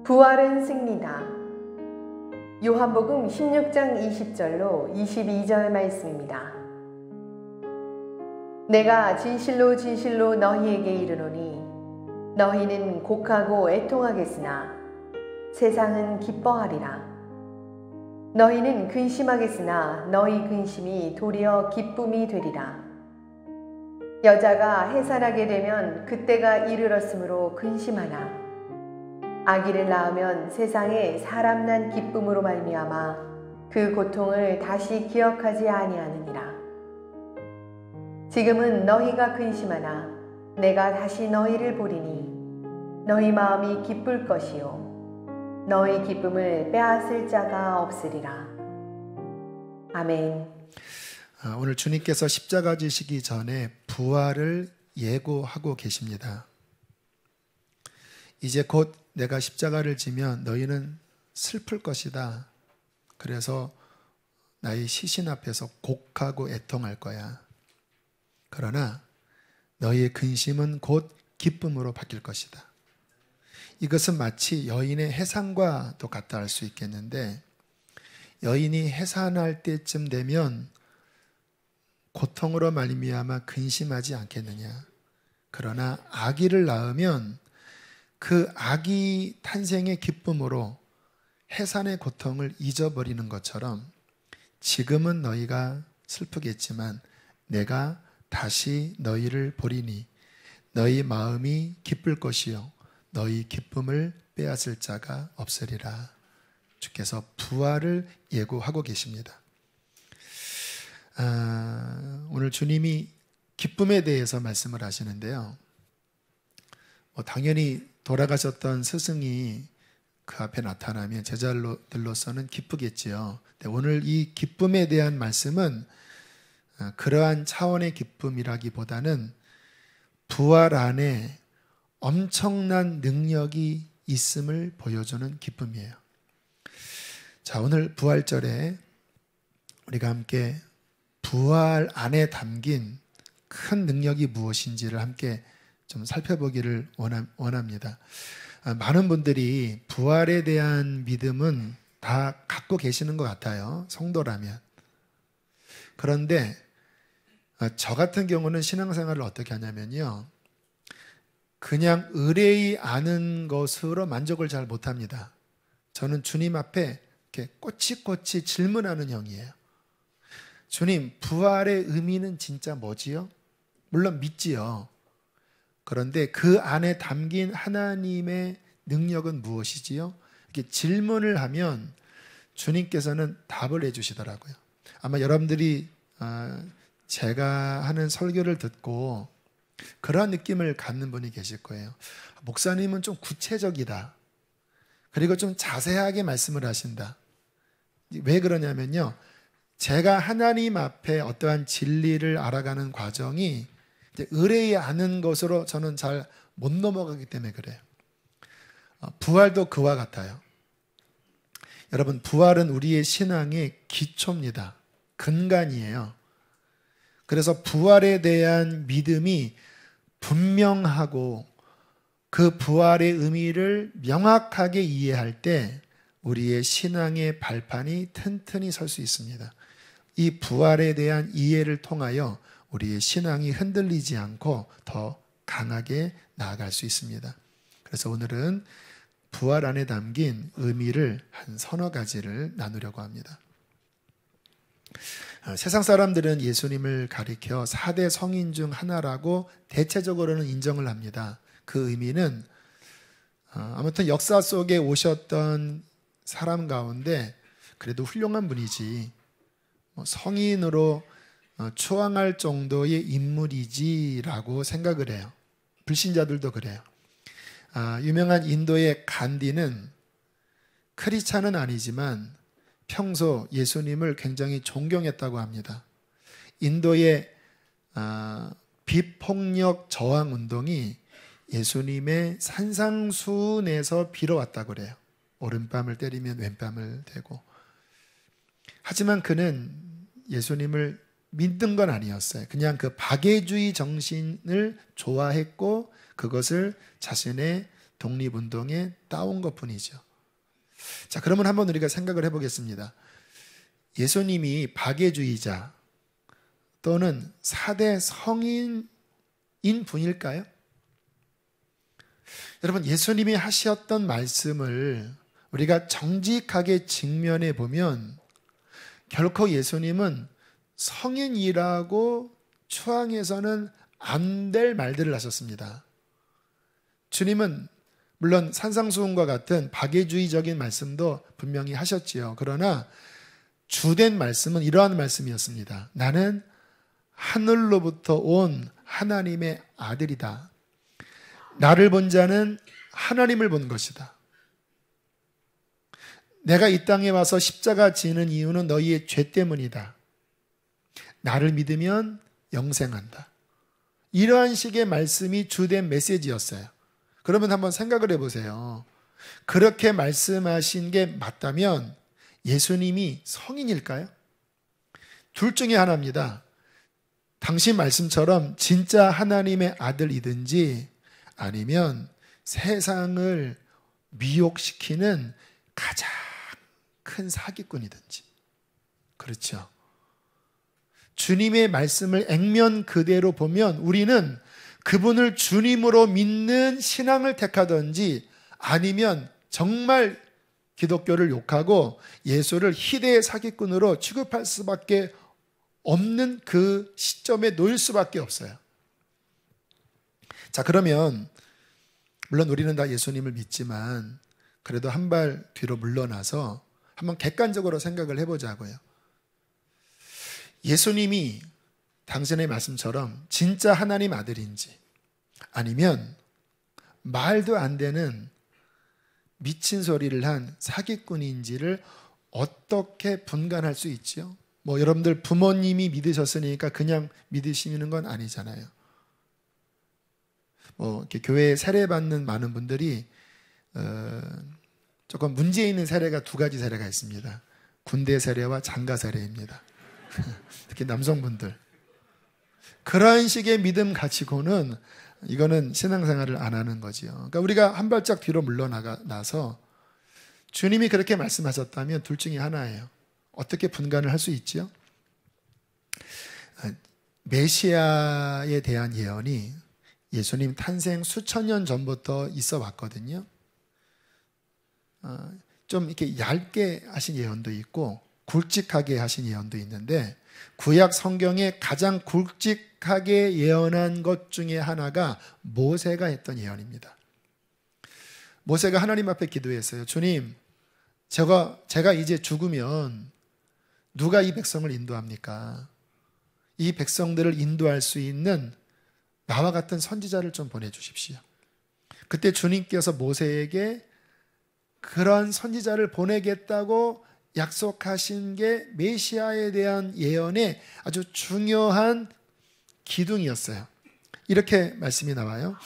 부활은 승리다. 요한복음 16장 20절로 22절 말씀입니다. 내가 진실로 진실로 너희에게 이르노니 너희는 곡하고 애통하겠으나 세상은 기뻐하리라. 너희는 근심하겠으나 너희 근심이 도리어 기쁨이 되리라. 여자가 해산하게 되면 그때가 이르렀으므로 근심하나 아기를 낳으면 세상에 사람 난 기쁨으로 말미암아 그 고통을 다시 기억하지 아니하느니라. 지금은 너희가 근심하나 내가 다시 너희를 보리니 너희 마음이 기쁠 것이요 너희 기쁨을 빼앗을 자가 없으리라. 아멘. 오늘 주님께서 십자가 지시기 전에 부활을 예고하고 계십니다. 이제 곧 내가 십자가를 지면 너희는 슬플 것이다. 그래서 나의 시신 앞에서 곡하고 애통할 거야. 그러나 너희의 근심은 곧 기쁨으로 바뀔 것이다. 이것은 마치 여인의 해산과도 같다 할 수 있겠는데, 여인이 해산할 때쯤 되면 고통으로 말미암아 근심하지 않겠느냐. 그러나 아기를 낳으면 그 아기 탄생의 기쁨으로 해산의 고통을 잊어버리는 것처럼 지금은 너희가 슬프겠지만 내가 다시 너희를 보리니 너희 마음이 기쁠 것이요 너희 기쁨을 빼앗을 자가 없으리라. 주께서 부활을 예고하고 계십니다. 오늘 주님이 기쁨에 대해서 말씀을 하시는데요. 당연히 돌아가셨던 스승이 그 앞에 나타나면 제자들로서는 기쁘겠지요. 오늘 이 기쁨에 대한 말씀은 그러한 차원의 기쁨이라기보다는 부활 안에 엄청난 능력이 있음을 보여주는 기쁨이에요. 자, 오늘 부활절에 우리가 함께 부활 안에 담긴 큰 능력이 무엇인지를 함께 좀 살펴보기를 원합니다. 많은 분들이 부활에 대한 믿음은 다 갖고 계시는 것 같아요. 성도라면. 그런데 저 같은 경우는 신앙생활을 어떻게 하냐면요. 그냥 의뢰이 아는 것으로 만족을 잘 못합니다. 저는 주님 앞에 이렇게 꼬치꼬치 질문하는 형이에요. 주님, 부활의 의미는 진짜 뭐지요? 물론 믿지요. 그런데 그 안에 담긴 하나님의 능력은 무엇이지요? 이렇게 질문을 하면 주님께서는 답을 해주시더라고요. 아마 여러분들이 제가 하는 설교를 듣고 그런 느낌을 갖는 분이 계실 거예요. 목사님은 좀 구체적이다. 그리고 좀 자세하게 말씀을 하신다. 왜 그러냐면요. 제가 하나님 앞에 어떠한 진리를 알아가는 과정이 의뢰이 아는 것으로 저는 잘 못 넘어가기 때문에 그래요. 부활도 그와 같아요. 여러분, 부활은 우리의 신앙의 기초입니다. 근간이에요. 그래서 부활에 대한 믿음이 분명하고 그 부활의 의미를 명확하게 이해할 때 우리의 신앙의 발판이 튼튼히 설 수 있습니다. 이 부활에 대한 이해를 통하여 우리의 신앙이 흔들리지 않고 더 강하게 나아갈 수 있습니다. 그래서 오늘은 부활 안에 담긴 의미를 한 서너 가지를 나누려고 합니다. 세상 사람들은 예수님을 가리켜 4대 성인 중 하나라고 대체적으로는 인정을 합니다. 그 의미는 아무튼 역사 속에 오셨던 사람 가운데 그래도 훌륭한 분이지, 성인으로 추앙할 정도의 인물이지라고 생각을 해요. 불신자들도 그래요. 유명한 인도의 간디는 크리스찬은 아니지만 평소 예수님을 굉장히 존경했다고 합니다. 인도의 비폭력 저항 운동이 예수님의 산상수훈에서 빌어왔다고 그래요. 오른뺨을 때리면 왼뺨을 대고. 하지만 그는 예수님을 믿는 건 아니었어요. 그냥 그 박애주의 정신을 좋아했고 그것을 자신의 독립운동에 따온 것뿐이죠. 자, 그러면 한번 우리가 생각을 해보겠습니다. 예수님이 박애주의자 또는 4대 성인인 분일까요? 여러분, 예수님이 하셨던 말씀을 우리가 정직하게 직면해 보면 결코 예수님은 성인이라고 추앙해서는 안 될 말들을 하셨습니다. 주님은 물론 산상수훈과 같은 박애주의적인 말씀도 분명히 하셨지요. 그러나 주된 말씀은 이러한 말씀이었습니다. 나는 하늘로부터 온 하나님의 아들이다. 나를 본 자는 하나님을 본 것이다. 내가 이 땅에 와서 십자가 지는 이유는 너희의 죄 때문이다. 나를 믿으면 영생한다. 이러한 식의 말씀이 주된 메시지였어요. 그러면 한번 생각을 해보세요. 그렇게 말씀하신 게 맞다면 예수님이 성인일까요? 둘 중에 하나입니다. 당신 말씀처럼 진짜 하나님의 아들이든지 아니면 세상을 미혹시키는 가장 큰 사기꾼이든지. 그렇죠. 주님의 말씀을 액면 그대로 보면 우리는 그분을 주님으로 믿는 신앙을 택하든지 아니면 정말 기독교를 욕하고 예수를 희대의 사기꾼으로 취급할 수밖에 없는 그 시점에 놓일 수밖에 없어요. 자, 그러면 물론 우리는 다 예수님을 믿지만 그래도 한 발 뒤로 물러나서 한번 객관적으로 생각을 해보자고요. 예수님이 당신의 말씀처럼 진짜 하나님 아들인지 아니면 말도 안 되는 미친 소리를 한 사기꾼인지를 어떻게 분간할 수 있죠? 뭐 여러분들 부모님이 믿으셨으니까 그냥 믿으시는 건 아니잖아요. 뭐 이렇게 교회에 세례받는 많은 분들이 조금 문제 있는 세례가 두 가지 세례가 있습니다. 군대 세례와 장가 세례입니다. 특히 남성분들. 그런 식의 믿음 가지고는 이거는 신앙생활을 안 하는 거지요. 그러니까 우리가 한 발짝 뒤로 물러나서 주님이 그렇게 말씀하셨다면 둘 중에 하나예요. 어떻게 분간을 할 수 있지요? 메시아에 대한 예언이 예수님 탄생 수천 년 전부터 있어 왔거든요. 좀 이렇게 얇게 하신 예언도 있고 굵직하게 하신 예언도 있는데 구약 성경에 가장 굵직하게 예언한 것 중에 하나가 모세가 했던 예언입니다. 모세가 하나님 앞에 기도했어요. 주님, 제가 이제 죽으면 누가 이 백성을 인도합니까? 이 백성들을 인도할 수 있는 나와 같은 선지자를 좀 보내주십시오. 그때 주님께서 모세에게 그런 선지자를 보내겠다고 약속하신 게 메시아에 대한 예언의 아주 중요한 기둥이었어요. 이렇게 말씀이 나와요.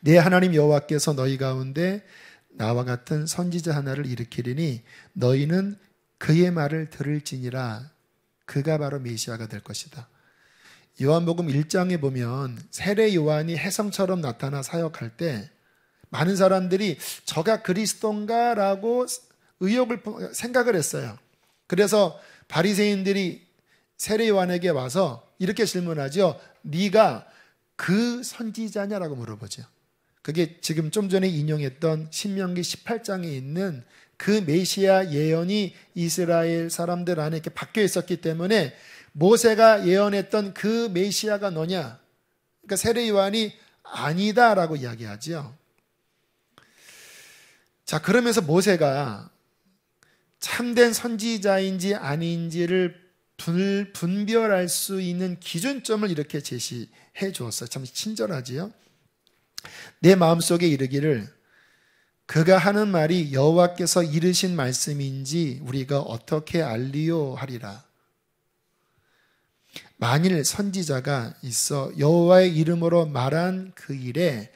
내 하나님 여호와께서 너희 가운데 나와 같은 선지자 하나를 일으키리니 너희는 그의 말을 들을지니라. 그가 바로 메시아가 될 것이다. 요한복음 1장에 보면 세례 요한이 혜성처럼 나타나 사역할 때 많은 사람들이 저가 그리스도인가 라고 생각을 했어요. 그래서 바리새인들이 세례 요한에게 와서 이렇게 질문하죠. 네가 그 선지자냐라고 물어보죠. 그게 지금 좀 전에 인용했던 신명기 18장에 있는 그 메시아 예언이 이스라엘 사람들 안에 이렇게 박혀 있었기 때문에 모세가 예언했던 그 메시아가 너냐? 그러니까 세례 요한이 아니다라고 이야기하죠. 자, 그러면서 모세가 참된 선지자인지 아닌지를 분별할 수 있는 기준점을 이렇게 제시해 주었어요. 참 친절하지요. 내 마음속에 이르기를 그가 하는 말이 여호와께서 이르신 말씀인지 우리가 어떻게 알리요 하리라. 만일 선지자가 있어 여호와의 이름으로 말한 그 일에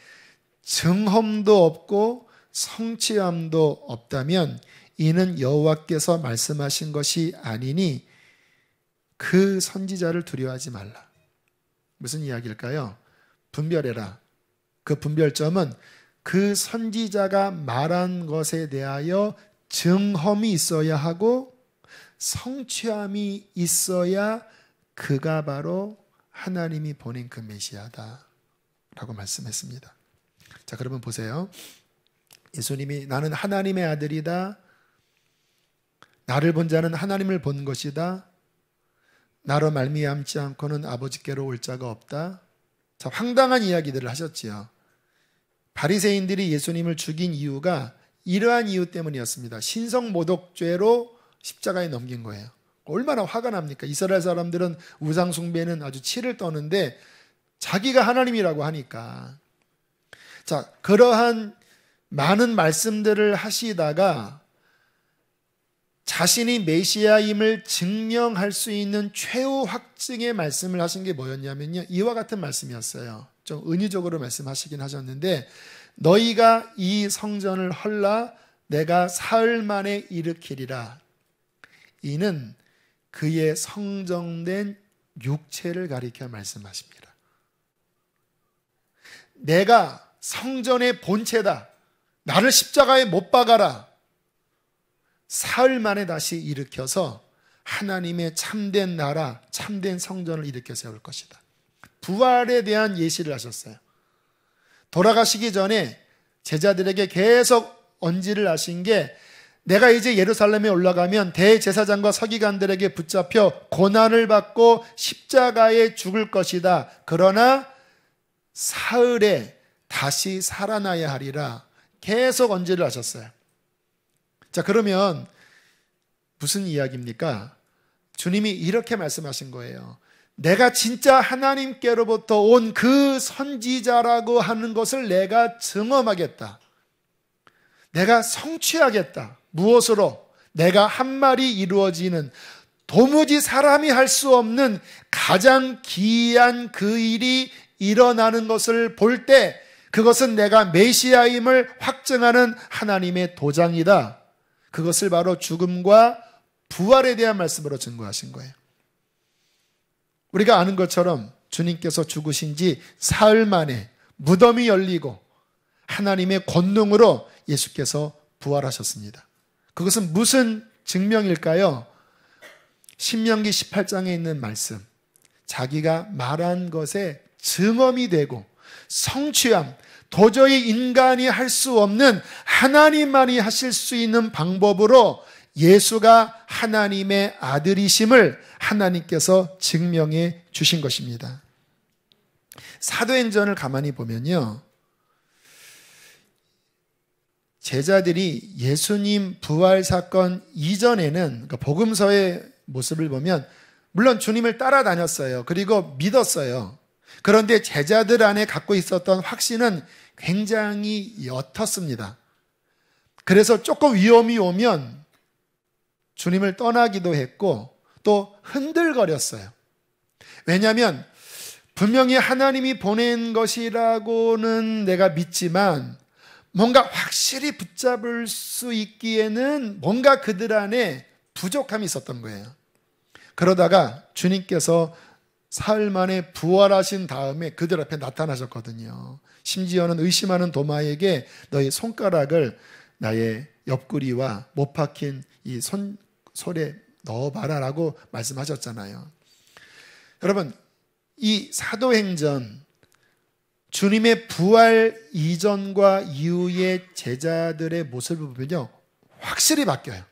증험도 없고 성취함도 없다면 이는 여호와께서 말씀하신 것이 아니니 그 선지자를 두려워하지 말라. 무슨 이야기일까요? 분별해라. 그 분별점은 그 선지자가 말한 것에 대하여 증험이 있어야 하고 성취함이 있어야 그가 바로 하나님이 보낸 그 메시아다 라고 말씀했습니다. 자, 그러면 보세요. 예수님이 나는 하나님의 아들이다. 나를 본 자는 하나님을 본 것이다. 나로 말미암지 않고는 아버지께로 올 자가 없다. 자, 황당한 이야기들을 하셨지요. 바리새인들이 예수님을 죽인 이유가 이러한 이유 때문이었습니다. 신성모독죄로 십자가에 넘긴 거예요. 얼마나 화가 납니까? 이스라엘 사람들은 우상 숭배는 아주 치를 떠는데 자기가 하나님이라고 하니까. 자, 그러한 많은 말씀들을 하시다가 자신이 메시아임을 증명할 수 있는 최후 확증의 말씀을 하신 게 뭐였냐면요, 이와 같은 말씀이었어요. 좀 은유적으로 말씀하시긴 하셨는데, 너희가 이 성전을 헐라 내가 사흘 만에 일으키리라. 이는 그의 성정된 육체를 가리켜 말씀하십니다. 내가 성전의 본체다. 나를 십자가에 못 박아라. 사흘 만에 다시 일으켜서 하나님의 참된 나라, 참된 성전을 일으켜 세울 것이다. 부활에 대한 예시를 하셨어요. 돌아가시기 전에 제자들에게 계속 언지를 하신 게, 내가 이제 예루살렘에 올라가면 대제사장과 서기관들에게 붙잡혀 고난을 받고 십자가에 죽을 것이다. 그러나 사흘에 다시 살아나야 하리라. 계속 언지를 하셨어요. 자, 그러면 무슨 이야기입니까? 주님이 이렇게 말씀하신 거예요. 내가 진짜 하나님께로부터 온 그 선지자라고 하는 것을 내가 증언하겠다. 내가 성취하겠다. 무엇으로? 내가 한 말이 이루어지는, 도무지 사람이 할 수 없는 가장 기이한 그 일이 일어나는 것을 볼 때 그것은 내가 메시아임을 확증하는 하나님의 도장이다. 그것을 바로 죽음과 부활에 대한 말씀으로 증거하신 거예요. 우리가 아는 것처럼 주님께서 죽으신 지 사흘 만에 무덤이 열리고 하나님의 권능으로 예수께서 부활하셨습니다. 그것은 무슨 증명일까요? 신명기 18장에 있는 말씀, 자기가 말한 것에 증언이 되고 성취함, 도저히 인간이 할 수 없는 하나님만이 하실 수 있는 방법으로 예수가 하나님의 아들이심을 하나님께서 증명해 주신 것입니다. 사도행전을 가만히 보면요, 제자들이 예수님 부활 사건 이전에는, 그러니까 복음서의 모습을 보면 물론 주님을 따라다녔어요. 그리고 믿었어요. 그런데 제자들 안에 갖고 있었던 확신은 굉장히 옅었습니다. 그래서 조금 위험이 오면 주님을 떠나기도 했고 또 흔들거렸어요. 왜냐하면 분명히 하나님이 보낸 것이라고는 내가 믿지만 뭔가 확실히 붙잡을 수 있기에는 뭔가 그들 안에 부족함이 있었던 거예요. 그러다가 주님께서 사흘 만에 부활하신 다음에 그들 앞에 나타나셨거든요. 심지어는 의심하는 도마에게 너의 손가락을 나의 옆구리와 못 박힌 이 솔에 넣어봐라 라고 말씀하셨잖아요. 여러분, 이 사도행전, 주님의 부활 이전과 이후의 제자들의 모습을 보면요, 확실히 바뀌어요.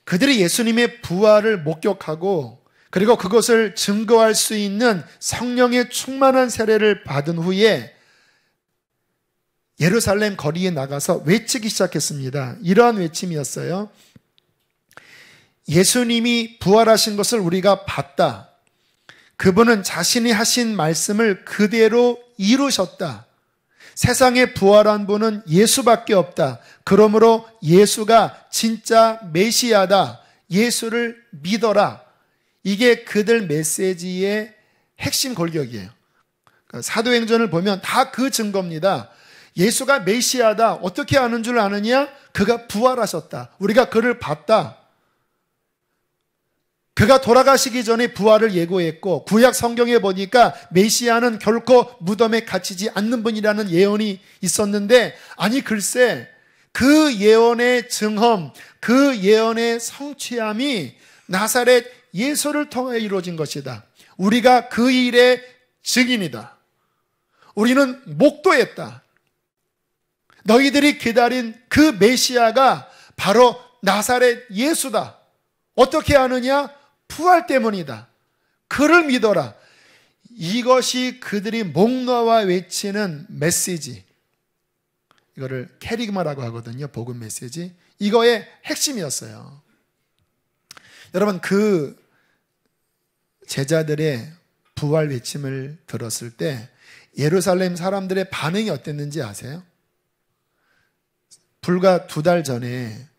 그들이 예수님의 부활을 목격하고 그리고 그것을 증거할 수 있는 성령의 충만한 세례를 받은 후에 예루살렘 거리에 나가서 외치기 시작했습니다. 이러한 외침이었어요. 예수님이 부활하신 것을 우리가 봤다. 그분은 자신이 하신 말씀을 그대로 이루셨다. 세상에 부활한 분은 예수밖에 없다. 그러므로 예수가 진짜 메시아다. 예수를 믿어라. 이게 그들 메시지의 핵심 골격이에요. 사도행전을 보면 다 그 증거입니다. 예수가 메시아다. 어떻게 아는 줄 아느냐? 그가 부활하셨다. 우리가 그를 봤다. 그가 돌아가시기 전에 부활을 예고했고 구약 성경에 보니까 메시아는 결코 무덤에 갇히지 않는 분이라는 예언이 있었는데, 아니 글쎄 그 예언의 증험, 그 예언의 성취함이 나사렛 예수를 통해 이루어진 것이다. 우리가 그 일의 증인이다. 우리는 목도했다. 너희들이 기다린 그 메시아가 바로 나사렛 예수다. 어떻게 아느냐? 부활 때문이다. 그를 믿어라. 이것이 그들이 목 놓아 외치는 메시지. 이거를 캐리그마라고 하거든요. 복음 메시지. 이거의 핵심이었어요. 여러분, 그 제자들의 부활 외침을 들었을 때 예루살렘 사람들의 반응이 어땠는지 아세요? 불과 2달 전에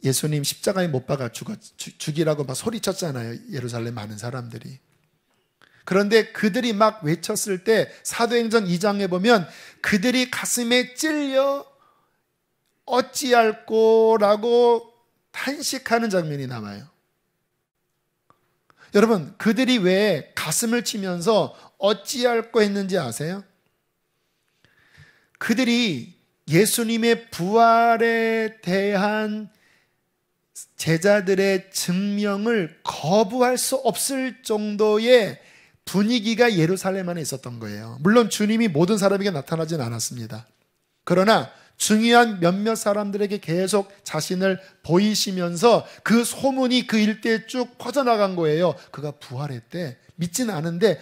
예수님 십자가에 못 박아 죽이라고 막 소리쳤잖아요. 예루살렘 많은 사람들이. 그런데 그들이 막 외쳤을 때 사도행전 2장에 보면 그들이 가슴에 찔려 어찌할꼬라고 탄식하는 장면이 나와요. 여러분, 그들이 왜 가슴을 치면서 어찌할꼬 했는지 아세요? 그들이 예수님의 부활에 대한 제자들의 증명을 거부할 수 없을 정도의 분위기가 예루살렘 안에 있었던 거예요. 물론 주님이 모든 사람에게 나타나진 않았습니다. 그러나 중요한 몇몇 사람들에게 계속 자신을 보이시면서 그 소문이 그 일대에 쭉 퍼져나간 거예요. 그가 부활했대. 믿지는 않은데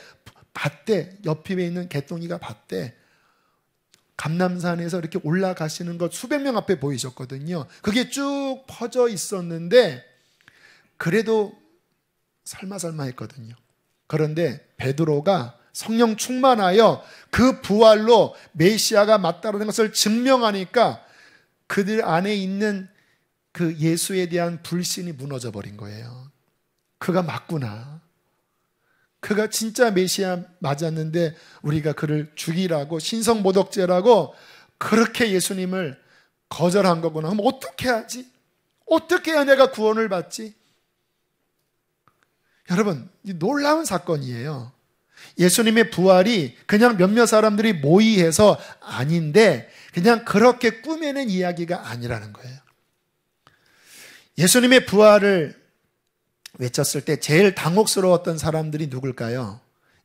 봤대. 옆집에 있는 개똥이가 봤대. 감람산에서 이렇게 올라가시는 것 수백 명 앞에 보이셨거든요. 그게 쭉 퍼져 있었는데 그래도 설마 했거든요. 그런데 베드로가 성령 충만하여 그 부활로 메시아가 맞다라는 것을 증명하니까 그들 안에 있는 그 예수에 대한 불신이 무너져 버린 거예요. 그가 맞구나. 그가 진짜 메시아 맞았는데 우리가 그를 죽이라고, 신성모독죄라고 그렇게 예수님을 거절한 거구나. 그럼 어떻게 하지? 어떻게 해야 내가 구원을 받지? 여러분, 이 놀라운 사건이에요. 예수님의 부활이 그냥 몇몇 사람들이 모의해서 아닌데 그냥 그렇게 꾸며낸 이야기가 아니라는 거예요. 예수님의 부활을 외쳤을 때 제일 당혹스러웠던 사람들이 누굴까요?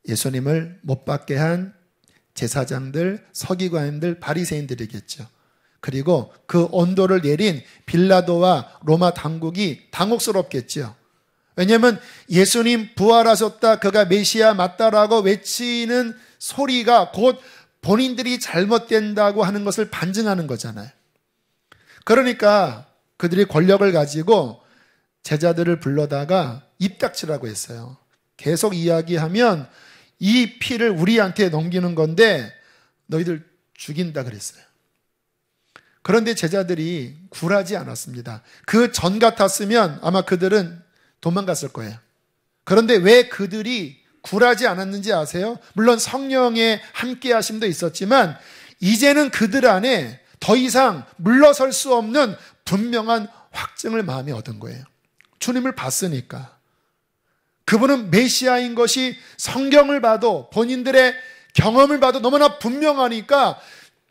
예수님을 못 박게 한 제사장들, 서기관들, 바리새인들이겠죠. 그리고 그 언도를 내린 빌라도와 로마 당국이 당혹스럽겠죠. 왜냐하면 예수님 부활하셨다, 그가 메시아 맞다라고 외치는 소리가 곧 본인들이 잘못된다고 하는 것을 반증하는 거잖아요. 그러니까 그들이 권력을 가지고 제자들을 불러다가 입 닥치라고 했어요. 계속 이야기하면 이 피를 우리한테 넘기는 건데 너희들 죽인다 그랬어요. 그런데 제자들이 굴하지 않았습니다. 그 전 같았으면 아마 그들은 도망갔을 거예요. 그런데 왜 그들이 굴하지 않았는지 아세요? 물론 성령의 함께 하심도 있었지만 이제는 그들 안에 더 이상 물러설 수 없는 분명한 확증을 마음에 얻은 거예요. 주님을 봤으니까. 그분은 메시아인 것이 성경을 봐도 본인들의 경험을 봐도 너무나 분명하니까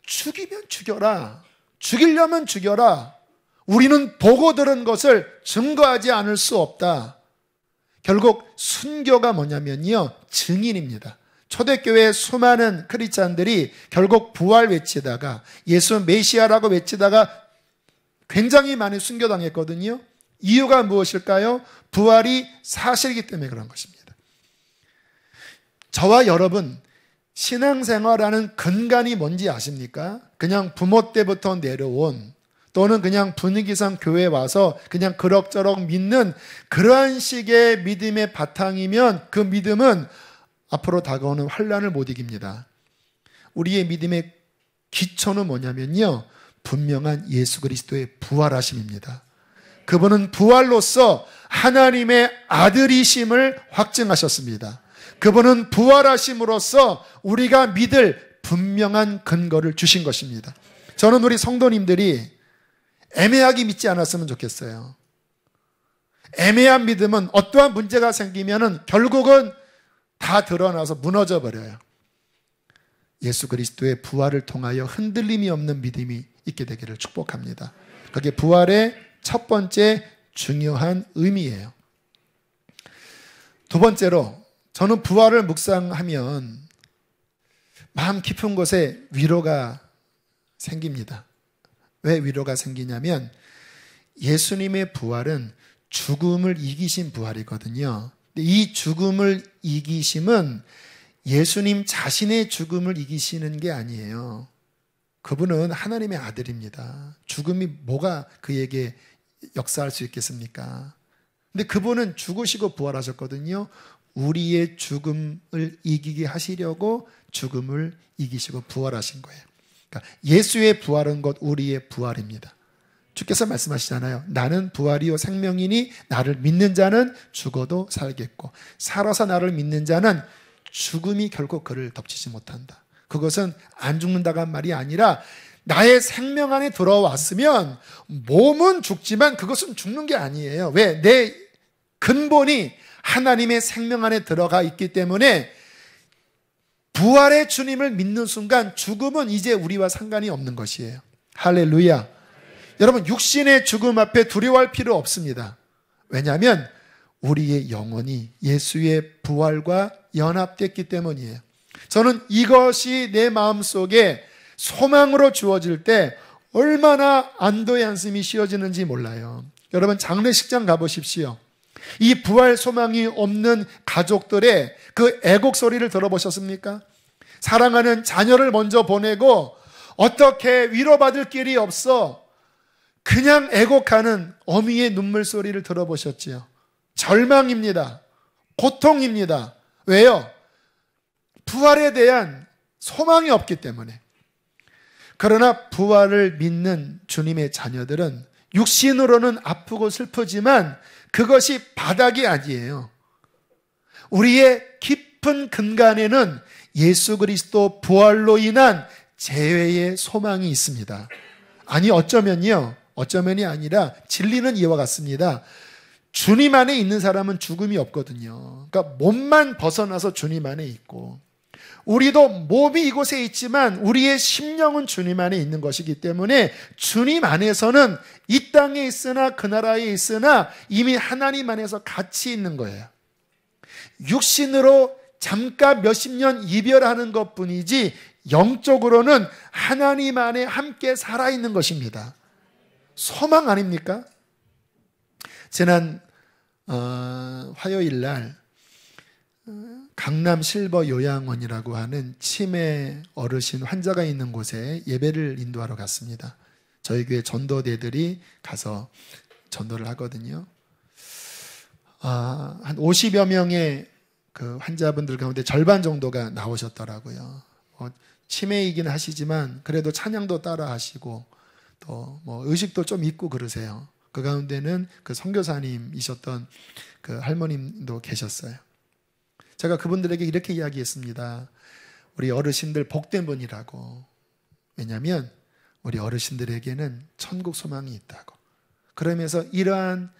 죽이면 죽여라. 죽이려면 죽여라. 우리는 보고 들은 것을 증거하지 않을 수 없다. 결국 순교가 뭐냐면요, 증인입니다. 초대교회 수많은 크리스찬들이 결국 부활 외치다가 예수 메시아라고 외치다가 굉장히 많이 순교당했거든요. 이유가 무엇일까요? 부활이 사실이기 때문에 그런 것입니다. 저와 여러분, 신앙생활하는 근간이 뭔지 아십니까? 그냥 부모 때부터 내려온 또는 그냥 분위기상 교회에 와서 그냥 그럭저럭 믿는 그러한 식의 믿음의 바탕이면 그 믿음은 앞으로 다가오는 환난을 못 이깁니다. 우리의 믿음의 기초는 뭐냐면요, 분명한 예수 그리스도의 부활하심입니다. 그분은 부활로서 하나님의 아들이심을 확증하셨습니다. 그분은 부활하심으로써 우리가 믿을 분명한 근거를 주신 것입니다. 저는 우리 성도님들이 애매하게 믿지 않았으면 좋겠어요. 애매한 믿음은 어떠한 문제가 생기면은 결국은 다 드러나서 무너져 버려요. 예수 그리스도의 부활을 통하여 흔들림이 없는 믿음이 있게 되기를 축복합니다. 그게 부활의 첫 번째 중요한 의미예요. 두 번째로, 저는 부활을 묵상하면 마음 깊은 곳에 위로가 생깁니다. 왜 위로가 생기냐면 예수님의 부활은 죽음을 이기신 부활이거든요. 이 죽음을 이기심은 예수님 자신의 죽음을 이기시는 게 아니에요. 그분은 하나님의 아들입니다. 죽음이 뭐가 그에게 역사할 수 있겠습니까? 근데 그분은 죽으시고 부활하셨거든요. 우리의 죽음을 이기게 하시려고 죽음을 이기시고 부활하신 거예요. 그러니까 예수의 부활은 곧 우리의 부활입니다. 주께서 말씀하시잖아요. 나는 부활이요 생명이니 나를 믿는 자는 죽어도 살겠고 살아서 나를 믿는 자는 죽음이 결코 그를 덮치지 못한다. 그것은 안 죽는다가 말이 아니라 나의 생명 안에 들어왔으면 몸은 죽지만 그것은 죽는 게 아니에요. 왜? 내 근본이 하나님의 생명 안에 들어가 있기 때문에 부활의 주님을 믿는 순간 죽음은 이제 우리와 상관이 없는 것이에요. 할렐루야. 여러분, 육신의 죽음 앞에 두려워할 필요 없습니다. 왜냐하면 우리의 영혼이 예수의 부활과 연합됐기 때문이에요. 저는 이것이 내 마음속에 소망으로 주어질 때 얼마나 안도의 한숨이 쉬어지는지 몰라요. 여러분, 장례식장 가보십시오. 이 부활 소망이 없는 가족들의 그 애곡 소리를 들어보셨습니까? 사랑하는 자녀를 먼저 보내고 어떻게 위로받을 길이 없어 그냥 애곡하는 어미의 눈물 소리를 들어보셨지요? 절망입니다. 고통입니다. 왜요? 부활에 대한 소망이 없기 때문에. 그러나 부활을 믿는 주님의 자녀들은 육신으로는 아프고 슬프지만 그것이 바닥이 아니에요. 우리의 깊은 근간에는 예수 그리스도 부활로 인한 재회의 소망이 있습니다. 아니, 어쩌면이 아니라 진리는 이와 같습니다. 주님 안에 있는 사람은 죽음이 없거든요. 그러니까 몸만 벗어나서 주님 안에 있고, 우리도 몸이 이곳에 있지만 우리의 심령은 주님 안에 있는 것이기 때문에 주님 안에서는 이 땅에 있으나 그 나라에 있으나 이미 하나님 안에서 같이 있는 거예요. 육신으로 잠깐 몇십 년 이별하는 것뿐이지 영적으로는 하나님 안에 함께 살아있는 것입니다. 소망 아닙니까? 지난 화요일 날 강남 실버 요양원이라고 하는 치매 어르신 환자가 있는 곳에 예배를 인도하러 갔습니다. 저희 교회 전도대들이 가서 전도를 하거든요. 한 50여 명의 그 환자분들 가운데 절반 정도가 나오셨더라고요. 치매이긴 하시지만 그래도 찬양도 따라 하시고 또 뭐 의식도 좀 있고 그러세요. 그 가운데는 그 선교사님이셨던 그 할머님도 계셨어요. 제가 그분들에게 이렇게 이야기했습니다. 우리 어르신들 복된 분이라고. 왜냐하면 우리 어르신들에게는 천국 소망이 있다고. 그러면서 이러한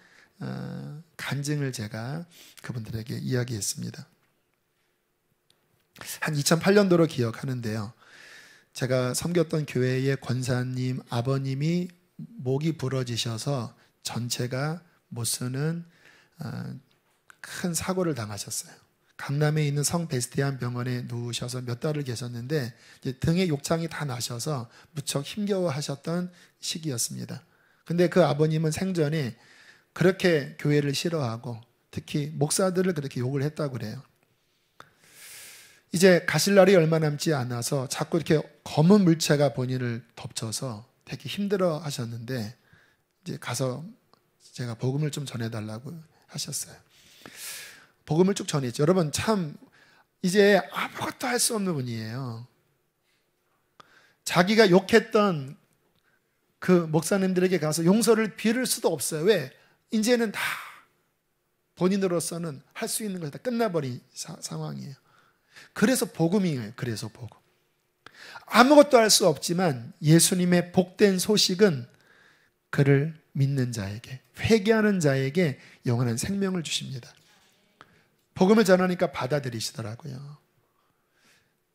간증을 제가 그분들에게 이야기했습니다. 한 2008년도로 기억하는데요. 제가 섬겼던 교회의 권사님 아버님이 목이 부러지셔서 전체가 못 쓰는 큰 사고를 당하셨어요. 강남에 있는 성베스티안 병원에 누우셔서 몇 달을 계셨는데 이제 등에 욕창이 다 나셔서 무척 힘겨워하셨던 시기였습니다. 근데 그 아버님은 생전에 그렇게 교회를 싫어하고 특히 목사들을 그렇게 욕을 했다고 그래요. 이제 가실 날이 얼마 남지 않아서 자꾸 이렇게 검은 물체가 본인을 덮쳐서 되게 힘들어 하셨는데 이제 가서 제가 복음을 좀 전해달라고 하셨어요. 복음을 쭉 전했죠. 여러분, 참 이제 아무것도 할 수 없는 분이에요. 자기가 욕했던 그 목사님들에게 가서 용서를 빌을 수도 없어요. 왜? 이제는 다 본인으로서는 할 수 있는 것이 다 끝나버린 상황이에요. 그래서 복음이에요. 그래서 복음. 아무것도 할 수 없지만 예수님의 복된 소식은 그를 믿는 자에게, 회개하는 자에게 영원한 생명을 주십니다. 복음을 전하니까 받아들이시더라고요.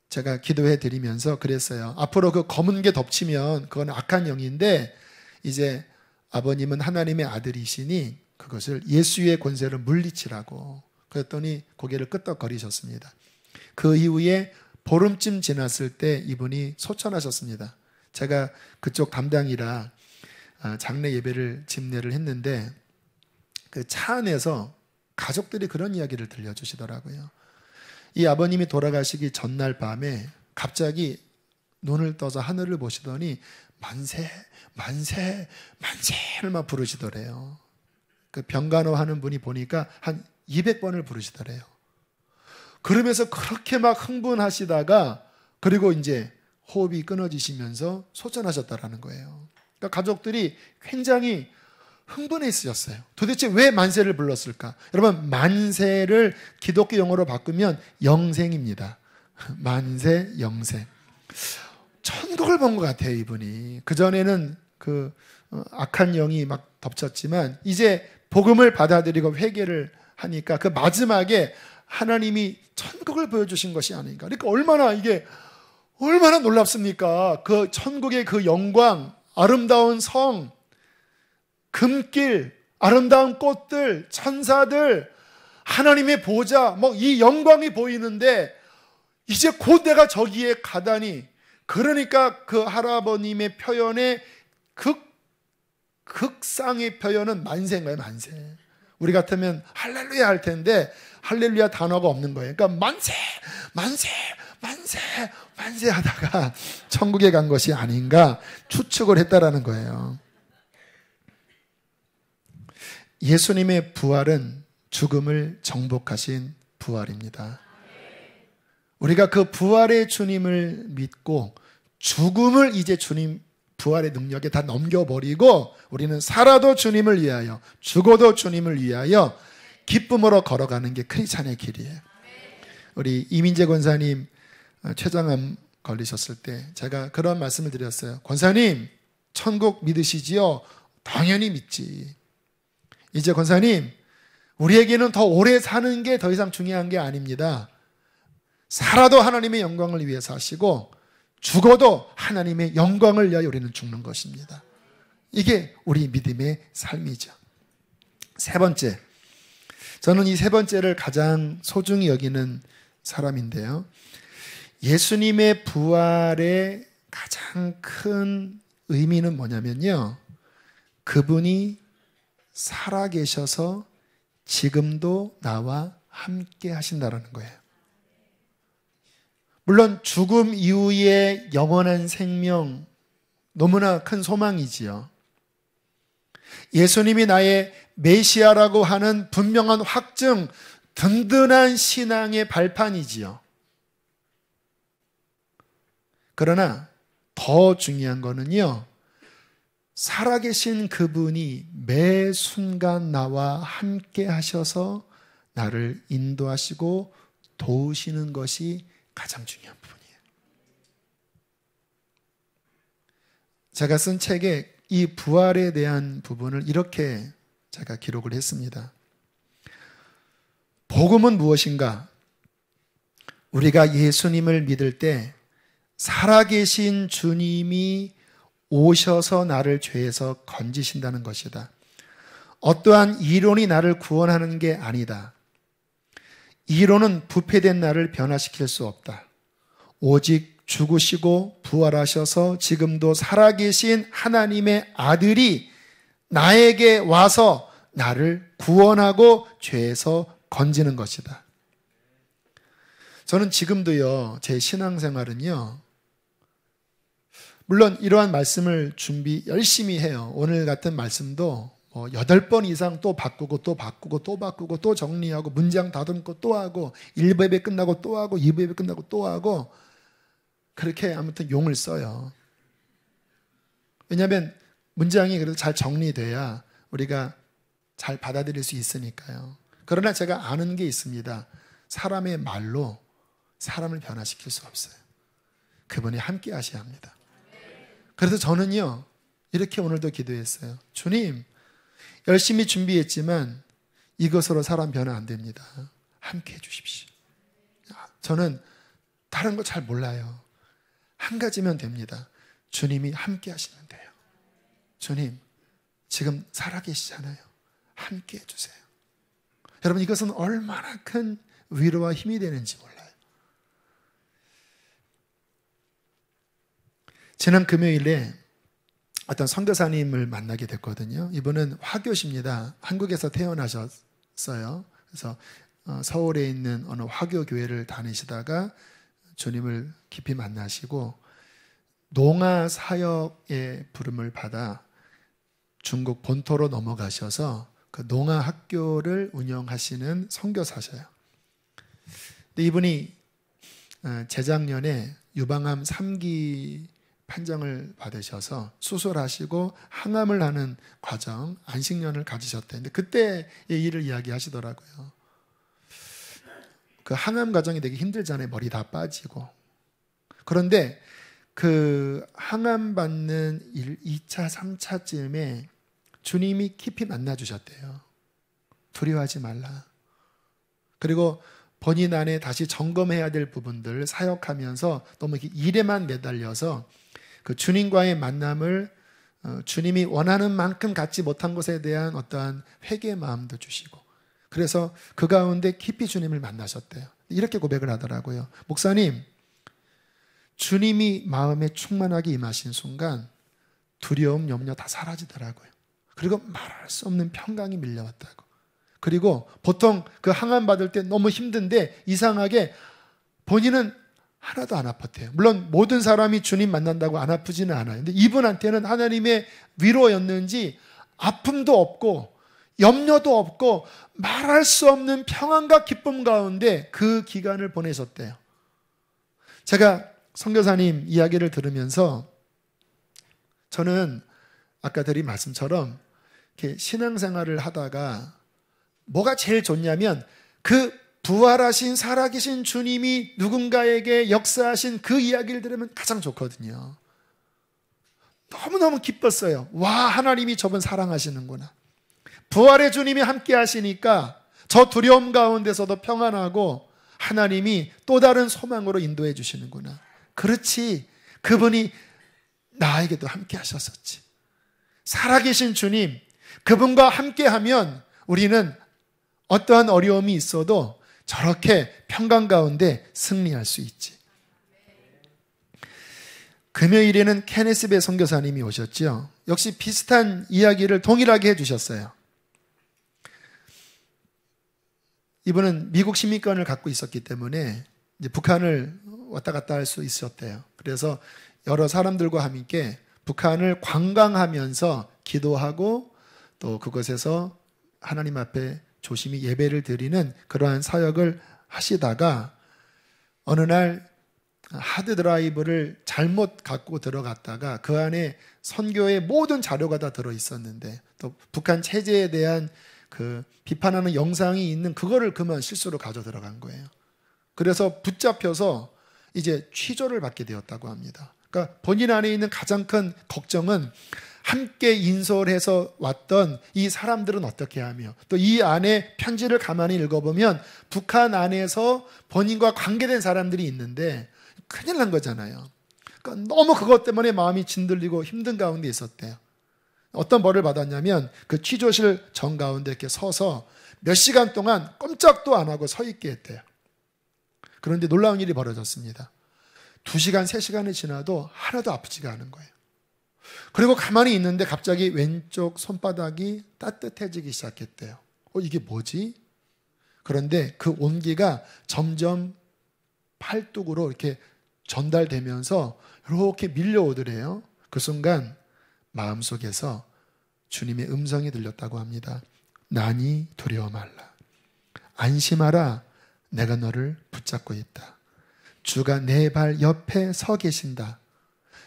제가 기도해 드리면서 그랬어요. 앞으로 그 검은 게 덮치면 그건 악한 영인데 이제 아버님은 하나님의 아들이시니 그것을 예수의 권세를 물리치라고. 그랬더니 고개를 끄덕거리셨습니다. 그 이후에 보름쯤 지났을 때 이분이 소천하셨습니다. 제가 그쪽 담당이라 장례 예배를 집례를 했는데 그 차 안에서 가족들이 그런 이야기를 들려주시더라고요. 이 아버님이 돌아가시기 전날 밤에 갑자기 눈을 떠서 하늘을 보시더니 만세, 만세, 만세를 막 부르시더래요. 그 병간호 하는 분이 보니까 한 200번을 부르시더래요. 그러면서 그렇게 막 흥분하시다가 그리고 이제 호흡이 끊어지시면서 소천하셨다라는 거예요. 그러니까 가족들이 굉장히 흥분해 있으셨어요. 도대체 왜 만세를 불렀을까? 여러분, 만세를 기독교 용어로 바꾸면 영생입니다. 만세, 영생. 천국을 본 것 같아요, 이분이. 그전에는 그 악한 영이 막 덮쳤지만 이제 복음을 받아들이고 회개를 하니까 그 마지막에 하나님이 천국을 보여주신 것이 아닌가. 그러니까 얼마나 놀랍습니까? 그 천국의 그 영광, 아름다운 성, 금길, 아름다운 꽃들, 천사들, 하나님의 보좌, 뭐 이 영광이 보이는데 이제 곧 내가 저기에 가다니. 그러니까 그 할아버님의 표현에 극상의 표현은 만세인 거예요, 만세. 우리 같으면 할렐루야 할 텐데 할렐루야 단어가 없는 거예요. 그러니까 만세, 만세, 만세, 만세 하다가 천국에 간 것이 아닌가 추측을 했다라는 거예요. 예수님의 부활은 죽음을 정복하신 부활입니다. 우리가 그 부활의 주님을 믿고 죽음을 이제 주님 부활의 능력에 다 넘겨버리고 우리는 살아도 주님을 위하여 죽어도 주님을 위하여 기쁨으로 걸어가는 게 크리스찬의 길이에요. 우리 이민재 권사님 췌장암 걸리셨을 때 제가 그런 말씀을 드렸어요. 권사님, 천국 믿으시지요? 당연히 믿지. 이제 권사님, 우리에게는 더 오래 사는 게 더 이상 중요한 게 아닙니다. 살아도 하나님의 영광을 위해서 하시고 죽어도 하나님의 영광을 위하여 우리는 죽는 것입니다. 이게 우리 믿음의 삶이죠. 세 번째, 저는 이 세 번째를 가장 소중히 여기는 사람인데요. 예수님의 부활의 가장 큰 의미는 뭐냐면요, 그분이 살아계셔서 지금도 나와 함께 하신다는 거예요. 물론 죽음 이후의 영원한 생명, 너무나 큰 소망이지요. 예수님이 나의 메시아라고 하는 분명한 확증, 든든한 신앙의 발판이지요. 그러나 더 중요한 거는요, 살아계신 그분이 매 순간 나와 함께 하셔서 나를 인도하시고 도우시는 것이 가장 중요한 부분이에요. 제가 쓴 책에 이 부활에 대한 부분을 이렇게 제가 기록을 했습니다. 복음은 무엇인가? 우리가 예수님을 믿을 때 살아계신 주님이 오셔서 나를 죄에서 건지신다는 것이다. 어떠한 이론이 나를 구원하는 게 아니다. 이론은 부패된 나를 변화시킬 수 없다. 오직 죽으시고 부활하셔서 지금도 살아계신 하나님의 아들이 나에게 와서 나를 구원하고 죄에서 건지는 것이다. 저는 지금도요, 제 신앙생활은요, 물론 이러한 말씀을 준비 열심히 해요. 오늘 같은 말씀도 8번 이상 또 바꾸고 또 바꾸고 또 바꾸고 또 정리하고 문장 다듬고 또 하고 1부 예배 끝나고 또 하고 2부 예배 끝나고 또 하고 그렇게 아무튼 용을 써요. 왜냐하면 문장이 그래도 잘 정리돼야 우리가 잘 받아들일 수 있으니까요. 그러나 제가 아는 게 있습니다. 사람의 말로 사람을 변화시킬 수 없어요. 그분이 함께 하셔야 합니다. 그래서 저는요, 이렇게 오늘도 기도했어요. 주님, 열심히 준비했지만 이것으로 사람 변화 안 됩니다. 함께 해주십시오. 저는 다른 거 잘 몰라요. 한 가지면 됩니다. 주님이 함께 하시면 돼요. 주님, 지금 살아계시잖아요. 함께 해주세요. 여러분, 이것은 얼마나 큰 위로와 힘이 되는지 몰라요. 지난 금요일에 어떤 선교사님을 만나게 됐거든요. 이분은 화교십니다. 한국에서 태어나셨어요. 그래서 서울에 있는 어느 화교 교회를 다니시다가 주님을 깊이 만나시고 농아 사역의 부름을 받아 중국 본토로 넘어가셔서 그 농아 학교를 운영하시는 선교사셔요. 근데 이분이 재작년에 유방암 3기 판정을 받으셔서 수술하시고 항암을 하는 과정, 안식년을 가지셨대요. 근데 그때의 일을 이야기하시더라고요. 그 항암 과정이 되게 힘들잖아요. 머리 다 빠지고. 그런데 그 항암 받는 2차, 3차쯤에 주님이 깊이 만나주셨대요. 두려워하지 말라. 그리고 본인 안에 다시 점검해야 될 부분들 사역하면서 너무 일에만 매달려서 그 주님과의 만남을 주님이 원하는 만큼 갖지 못한 것에 대한 어떠한 회개의 마음도 주시고, 그래서 그 가운데 깊이 주님을 만나셨대요. 이렇게 고백을 하더라고요. 목사님, 주님이 마음에 충만하게 임하신 순간 두려움, 염려 다 사라지더라고요. 그리고 말할 수 없는 평강이 밀려왔다고. 그리고 보통 그 항암 받을 때 너무 힘든데 이상하게 본인은 하나도 안 아팠대요. 물론 모든 사람이 주님 만난다고 안 아프지는 않아요. 근데 이분한테는 하나님의 위로였는지 아픔도 없고 염려도 없고 말할 수 없는 평안과 기쁨 가운데 그 기간을 보내셨대요. 제가 선교사님 이야기를 들으면서 저는 아까 드린 말씀처럼 이렇게 신앙생활을 하다가 뭐가 제일 좋냐면 그 부활하신 살아계신 주님이 누군가에게 역사하신 그 이야기를 들으면 가장 좋거든요. 너무너무 기뻤어요. 와, 하나님이 저분 사랑하시는구나. 부활의 주님이 함께 하시니까 저 두려움 가운데서도 평안하고 하나님이 또 다른 소망으로 인도해 주시는구나. 그렇지, 그분이 나에게도 함께 하셨었지. 살아계신 주님, 그분과 함께하면 우리는 어떠한 어려움이 있어도 저렇게 평강 가운데 승리할 수 있지. 금요일에는 케네스베 선교사님이 오셨죠. 역시 비슷한 이야기를 동일하게 해주셨어요. 이분은 미국 시민권을 갖고 있었기 때문에 이제 북한을 왔다 갔다 할 수 있었대요. 그래서 여러 사람들과 함께 북한을 관광하면서 기도하고 또 그곳에서 하나님 앞에 조심히 예배를 드리는 그러한 사역을 하시다가 어느 날 하드 드라이브를 잘못 갖고 들어갔다가 그 안에 선교의 모든 자료가 다 들어 있었는데 또 북한 체제에 대한 그 비판하는 영상이 있는 그거를 그만 실수로 가져 들어간 거예요. 그래서 붙잡혀서 이제 취조를 받게 되었다고 합니다. 그러니까 본인 안에 있는 가장 큰 걱정은 함께 인솔해서 왔던 이 사람들은 어떻게 하며 또 이 안에 편지를 가만히 읽어보면 북한 안에서 본인과 관계된 사람들이 있는데 큰일 난 거잖아요. 그러니까 너무 그것 때문에 마음이 진들리고 힘든 가운데 있었대요. 어떤 벌을 받았냐면 그 취조실 정 가운데 이렇게 서서 몇 시간 동안 꼼짝도 안 하고 서 있게 했대요. 그런데 놀라운 일이 벌어졌습니다. 2시간, 3시간이 지나도 하나도 아프지가 않은 거예요. 그리고 가만히 있는데 갑자기 왼쪽 손바닥이 따뜻해지기 시작했대요. 이게 뭐지? 그런데 그 온기가 점점 팔뚝으로 이렇게 전달되면서 이렇게 밀려오더래요. 그 순간 마음속에서 주님의 음성이 들렸다고 합니다. 나니 두려워 말라. 안심하라. 내가 너를 붙잡고 있다. 주가 내 발 옆에 서 계신다.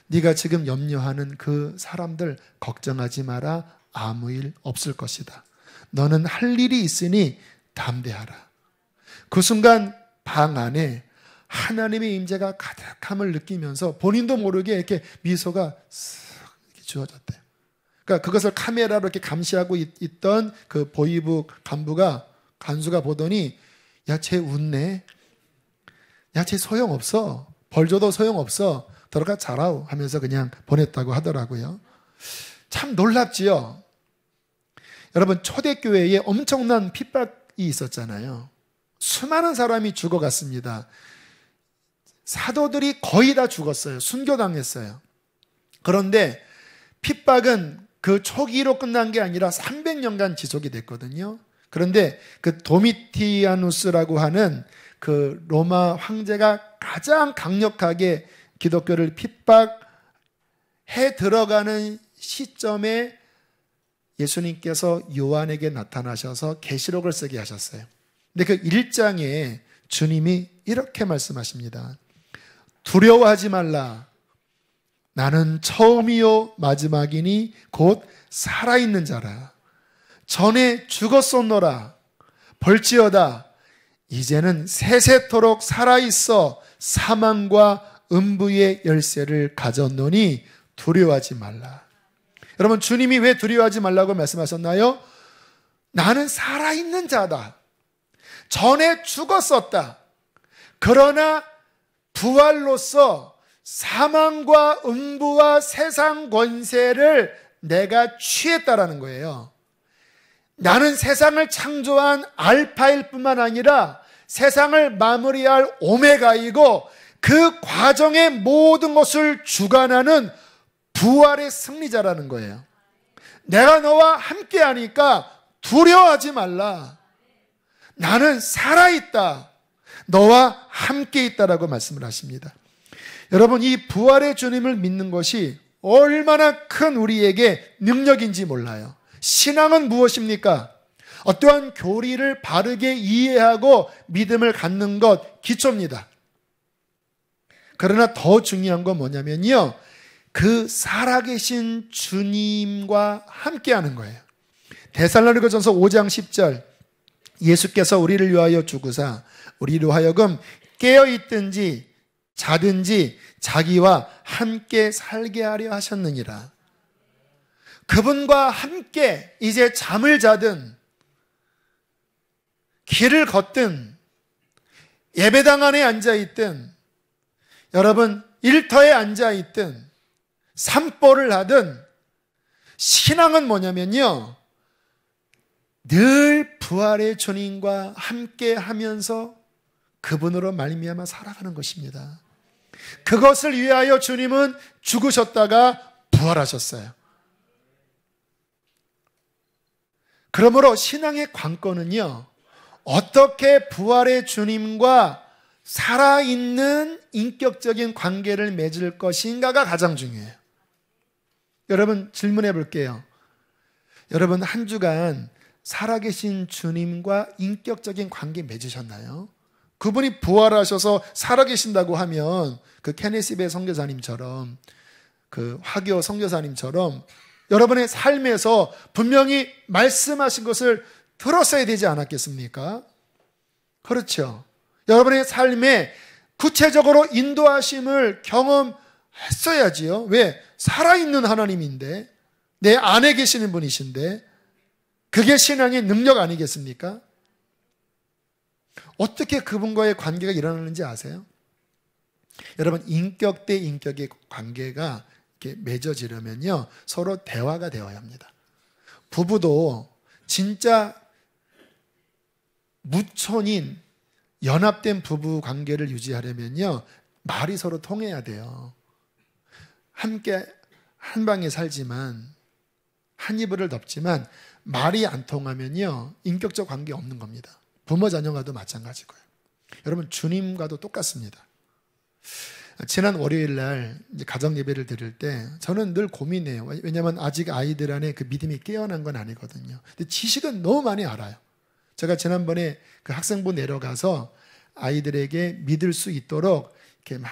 네가 지금 염려하는 그 사람들 걱정하지 마라. 아무 일 없을 것이다. 너는 할 일이 있으니 담대하라. 그 순간 방 안에 하나님의 임재가 가득함을 느끼면서 본인도 모르게 이렇게 미소가 쓱 이렇게 지워졌대요. 그러니까 그것을 카메라로 이렇게 감시하고 있던 그 보이부 간수가 보더니, 야, 쟤 웃네. 야, 쟤 소용없어. 벌 줘도 소용없어. 들어가 자라오 하면서 그냥 보냈다고 하더라고요. 참 놀랍지요. 여러분, 초대교회에 엄청난 핍박이 있었잖아요. 수많은 사람이 죽어갔습니다. 사도들이 거의 다 죽었어요. 순교당했어요. 그런데 핍박은 그 초기로 끝난 게 아니라 300년간 지속이 됐거든요. 그런데 그 도미티아누스라고 하는 그 로마 황제가 가장 강력하게 기독교를 핍박해 들어가는 시점에 예수님께서 요한에게 나타나셔서 계시록을 쓰게 하셨어요. 근데 그 1장에 주님이 이렇게 말씀하십니다. 두려워하지 말라. 나는 처음이요 마지막이니 곧 살아있는 자라. 전에 죽었었노라. 벌지어다. 이제는 세세토록 살아있어 사망과 음부의 열쇠를 가졌노니 두려워하지 말라. 여러분, 주님이 왜 두려워하지 말라고 말씀하셨나요? 나는 살아있는 자다. 전에 죽었었다. 그러나 부활로서 사망과 음부와 세상 권세를 내가 취했다라는 거예요. 나는 세상을 창조한 알파일 뿐만 아니라 세상을 마무리할 오메가이고 그 과정의 모든 것을 주관하는 부활의 승리자라는 거예요. 내가 너와 함께 하니까 두려워하지 말라. 나는 살아있다. 너와 함께 있다라고 말씀을 하십니다. 여러분, 이 부활의 주님을 믿는 것이 얼마나 큰 우리에게 능력인지 몰라요. 신앙은 무엇입니까? 어떠한 교리를 바르게 이해하고 믿음을 갖는 것 기초입니다. 그러나 더 중요한 건 뭐냐면요, 그 살아계신 주님과 함께하는 거예요. 데살로니가전서 5장 10절, 예수께서 우리를 위하여 죽으사 우리로 하여금 깨어있든지 자든지 자기와 함께 살게 하려 하셨느니라. 그분과 함께 이제 잠을 자든 길을 걷든 예배당 안에 앉아있든 여러분 일터에 앉아있든 산보를 하든 신앙은 뭐냐면요, 늘 부활의 주님과 함께 하면서 그분으로 말미암아 살아가는 것입니다. 그것을 위하여 주님은 죽으셨다가 부활하셨어요. 그러므로 신앙의 관건은요, 어떻게 부활의 주님과 살아있는 인격적인 관계를 맺을 것인가가 가장 중요해요. 여러분, 질문해 볼게요. 여러분, 한 주간 살아계신 주님과 인격적인 관계 맺으셨나요? 그분이 부활하셔서 살아계신다고 하면 그 케네시베 선교사님처럼, 그 화교 선교사님처럼 여러분의 삶에서 분명히 말씀하신 것을 들었어야 되지 않았겠습니까? 그렇죠. 여러분의 삶에 구체적으로 인도하심을 경험했어야지요. 왜? 살아있는 하나님인데, 내 안에 계시는 분이신데, 그게 신앙의 능력 아니겠습니까? 어떻게 그분과의 관계가 일어나는지 아세요? 여러분, 인격 대 인격의 관계가 이렇게 맺어지려면요, 서로 대화가 되어야 합니다. 부부도 진짜 무촌인 연합된 부부 관계를 유지하려면요, 말이 서로 통해야 돼요. 함께 한 방에 살지만, 한 이불을 덮지만 말이 안 통하면요, 인격적 관계 없는 겁니다. 부모 자녀가도 마찬가지고요. 여러분, 주님과도 똑같습니다. 지난 월요일 날 가정 예배를 드릴 때 저는 늘 고민해요. 왜냐하면 아직 아이들 안에 그 믿음이 깨어난 건 아니거든요. 근데 지식은 너무 많이 알아요. 제가 지난번에 그 학생부 내려가서 아이들에게 믿을 수 있도록 이렇게 막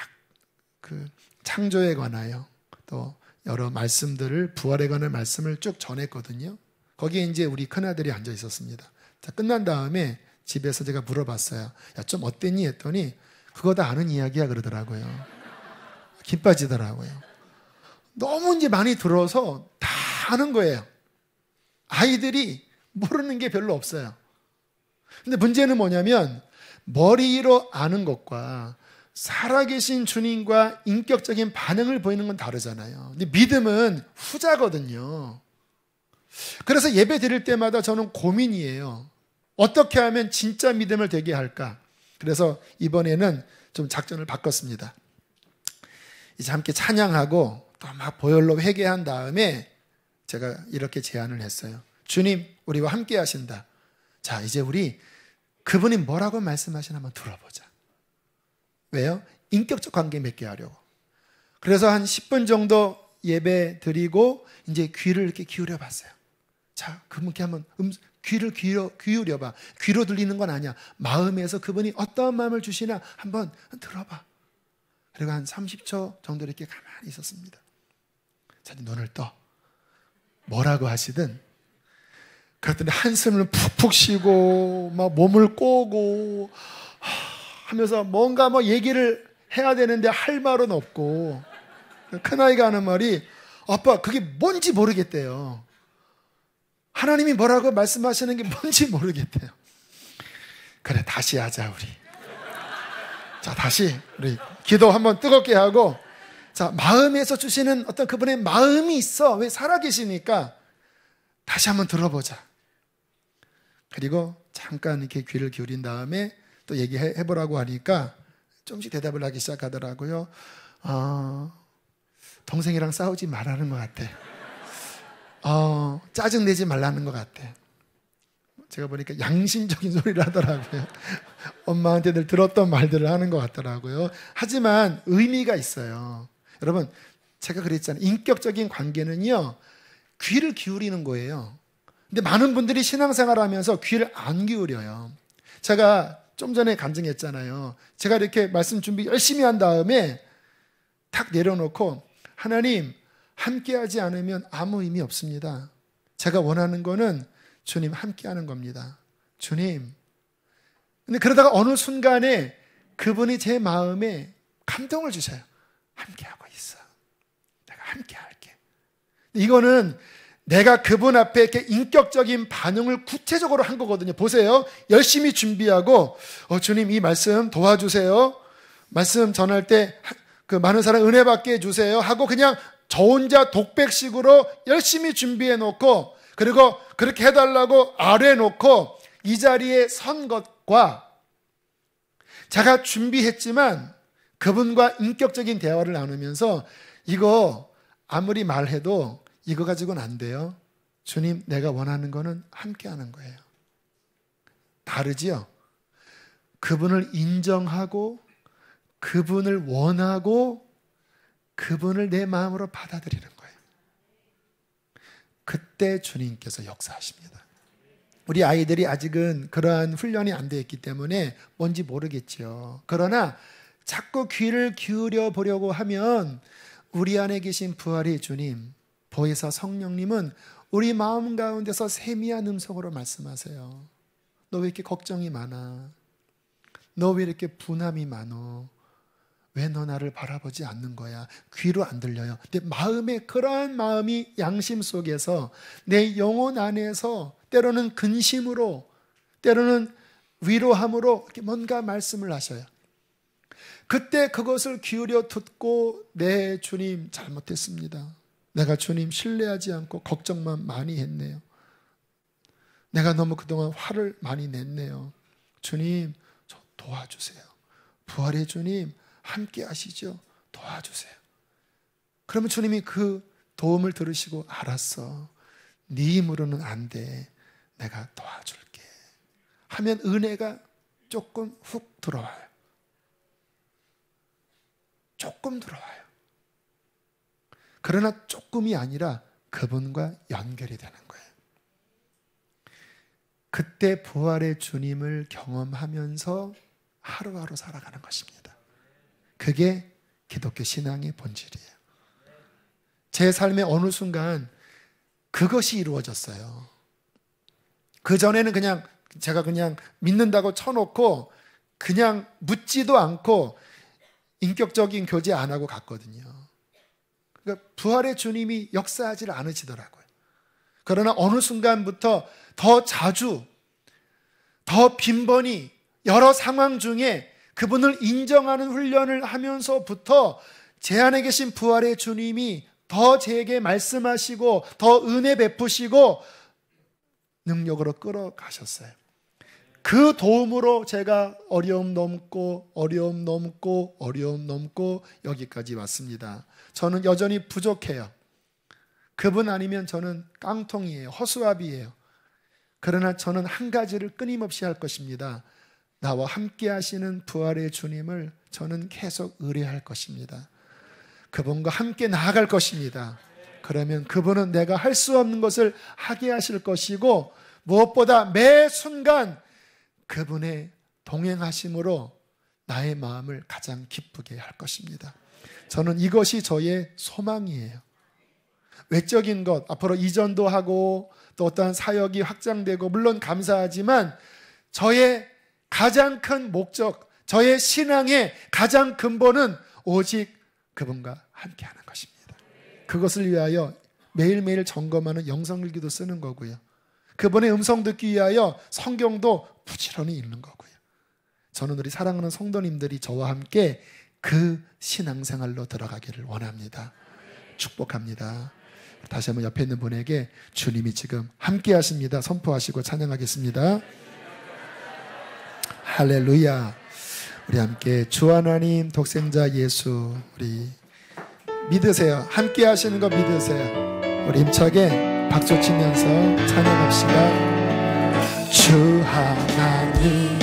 그 창조에 관하여 또 여러 말씀들을, 부활에 관한 말씀을 쭉 전했거든요. 거기에 이제 우리 큰아들이 앉아 있었습니다. 자, 끝난 다음에 집에서 제가 물어봤어요. 야, 좀 어땠니? 했더니 그거 다 아는 이야기야 그러더라고요. 김 빠지더라고요. 너무 이제 많이 들어서 다 아는 거예요. 아이들이 모르는 게 별로 없어요. 근데 문제는 뭐냐면 머리로 아는 것과 살아계신 주님과 인격적인 반응을 보이는 건 다르잖아요. 근데 믿음은 후자거든요. 그래서 예배 드릴 때마다 저는 고민이에요. 어떻게 하면 진짜 믿음을 되게 할까? 그래서 이번에는 좀 작전을 바꿨습니다. 이제 함께 찬양하고 또 막 보혈로 회개한 다음에 제가 이렇게 제안을 했어요. 주님, 우리와 함께 하신다. 자, 이제 우리 그분이 뭐라고 말씀하시나 한번 들어보자. 왜요? 인격적 관계 맺게 하려고. 그래서 한 10분 정도 예배 드리고 이제 귀를 이렇게 기울여 봤어요. 자, 그분께 한번 귀를 기울여봐. 귀로 들리는 건 아니야. 마음에서 그분이 어떤 마음을 주시나 한번 들어봐. 그리고 한 30초 정도 이렇게 가만히 있었습니다. 자, 눈을 떠. 뭐라고 하시든. 그랬더니 한숨을 푹푹 쉬고 막 몸을 꼬고 하면서 뭔가 뭐 얘기를 해야 되는데 할 말은 없고, 큰아이가 하는 말이 아빠 그게 뭔지 모르겠대요. 하나님이 뭐라고 말씀하시는 게 뭔지 모르겠대요. 그래, 다시 하자 우리. 자, 다시 우리 기도 한번 뜨겁게 하고, 자, 마음에서 주시는 어떤 그분의 마음이 있어. 왜 살아계시니까 다시 한번 들어보자. 그리고 잠깐 이렇게 귀를 기울인 다음에 또 얘기해보라고 하니까 조금씩 대답을 하기 시작하더라고요. 동생이랑 싸우지 말라는 것 같아. 짜증내지 말라는 것 같아. 제가 보니까 양심적인 소리를 하더라고요. 엄마한테 늘 들었던 말들을 하는 것 같더라고요. 하지만 의미가 있어요. 여러분, 제가 그랬잖아요. 인격적인 관계는요, 귀를 기울이는 거예요. 근데 많은 분들이 신앙생활 하면서 귀를 안 기울여요. 제가 좀 전에 간증했잖아요. 제가 이렇게 말씀 준비 열심히 한 다음에 탁 내려놓고, 하나님, 함께하지 않으면 아무 의미 없습니다. 제가 원하는 거는 주님 함께하는 겁니다. 주님. 근데 그러다가 어느 순간에 그분이 제 마음에 감동을 주셔요. 함께하고 있어. 내가 함께할게. 이거는 내가 그분 앞에 이렇게 인격적인 반응을 구체적으로 한 거거든요. 보세요. 열심히 준비하고, 주님 이 말씀 도와주세요. 말씀 전할 때 그 많은 사람 은혜 받게 해주세요 하고 그냥 저 혼자 독백식으로 열심히 준비해 놓고, 그리고 그렇게 해달라고 아래 놓고 이 자리에 선 것과, 제가 준비했지만 그분과 인격적인 대화를 나누면서 이거 아무리 말해도 이거 가지고는 안 돼요. 주님, 내가 원하는 거는 함께 하는 거예요. 다르지요? 그분을 인정하고 그분을 원하고 그분을 내 마음으로 받아들이는 거예요. 그때 주님께서 역사하십니다. 우리 아이들이 아직은 그러한 훈련이 안 되어 있기 때문에 뭔지 모르겠죠. 그러나 자꾸 귀를 기울여 보려고 하면 우리 안에 계신 부활의 주님, 보혜사 성령님은 우리 마음 가운데서 세미한 음성으로 말씀하세요. 너 왜 이렇게 걱정이 많아? 너 왜 이렇게 분함이 많어? 왜 너 나를 바라보지 않는 거야? 귀로 안 들려요. 근데 마음에 그러한 마음이 양심 속에서 내 영혼 안에서 때로는 근심으로, 때로는 위로함으로 이렇게 뭔가 말씀을 하셔요. 그때 그것을 기울여 듣고, 네 주님 잘못했습니다. 내가 주님 신뢰하지 않고 걱정만 많이 했네요. 내가 너무 그동안 화를 많이 냈네요. 주님 저 도와주세요. 부활의 주님 함께 하시죠. 도와주세요. 그러면 주님이 그 도움을 들으시고, 알았어. 네 힘으로는 안 돼. 내가 도와줄게. 하면 은혜가 조금 훅 들어와요. 조금 들어와요. 그러나 조금이 아니라 그분과 연결이 되는 거예요. 그때 부활의 주님을 경험하면서 하루하루 살아가는 것입니다. 그게 기독교 신앙의 본질이에요. 제 삶의 어느 순간 그것이 이루어졌어요. 그전에는 그냥 제가 그냥 믿는다고 쳐놓고 그냥 묻지도 않고 인격적인 교제 안 하고 갔거든요. 그러니까 부활의 주님이 역사하지 않으시더라고요. 그러나 어느 순간부터 더 자주, 더 빈번히 여러 상황 중에 그분을 인정하는 훈련을 하면서부터 제 안에 계신 부활의 주님이 더 제게 말씀하시고 더 은혜 베푸시고 능력으로 끌어가셨어요. 그 도움으로 제가 어려움 넘고 여기까지 왔습니다. 저는 여전히 부족해요. 그분 아니면 저는 깡통이에요. 허수아비예요. 그러나 저는 한 가지를 끊임없이 할 것입니다. 나와 함께 하시는 부활의 주님을 저는 계속 의뢰할 것입니다. 그분과 함께 나아갈 것입니다. 그러면 그분은 내가 할 수 없는 것을 하게 하실 것이고, 무엇보다 매 순간 그분의 동행하심으로 나의 마음을 가장 기쁘게 할 것입니다. 저는 이것이 저의 소망이에요. 외적인 것, 앞으로 이전도 하고 또 어떠한 사역이 확장되고 물론 감사하지만 저의 가장 큰 목적, 저의 신앙의 가장 근본은 오직 그분과 함께하는 것입니다. 그것을 위하여 매일매일 점검하는 영성일기도 쓰는 거고요. 그분의 음성 듣기 위하여 성경도 부지런히 읽는 거고요. 저는 우리 사랑하는 성도님들이 저와 함께 그 신앙생활로 들어가기를 원합니다. 축복합니다. 다시 한번 옆에 있는 분에게 주님이 지금 함께 하십니다 선포하시고 찬양하겠습니다. 할렐루야. 우리 함께 주 하나님 독생자 예수 우리 믿으세요. 함께 하시는 거 믿으세요. 우리 힘차게 박수 치면서 찬양합시다. 주 하나님